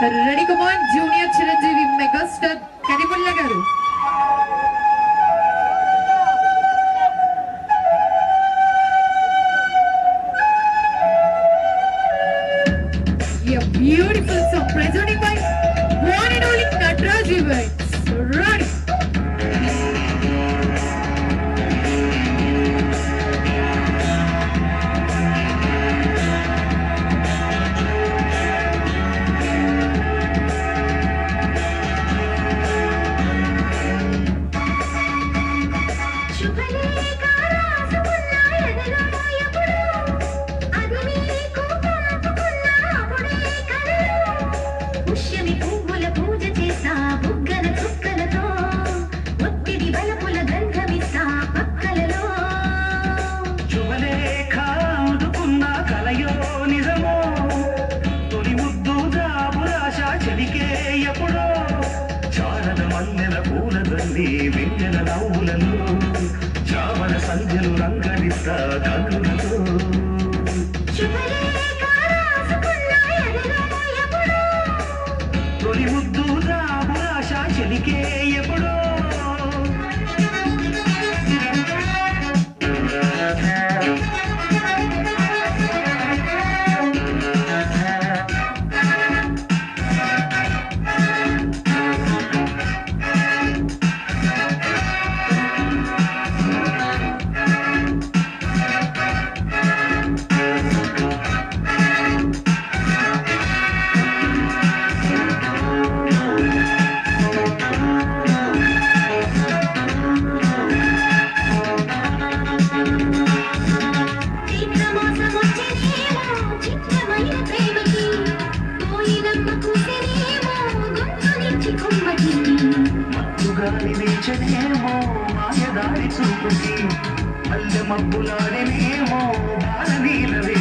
Ready come on junior Chiranjeevi megastar Karimulla గారు. A beautiful song presented by one and only Nataraj Events. Ready? వెన్నెల నవ్వులలో చామల సంధ్యలు రంగరిస్తా కన్నులతో తొలి ముద్దు రామురాశ చెలికే ఎప్పుడో మత్తుగాలి వీచనేమో మాయదారి చూపుకి మల్లె మబ్బులాడేనేమో బాల నీలవే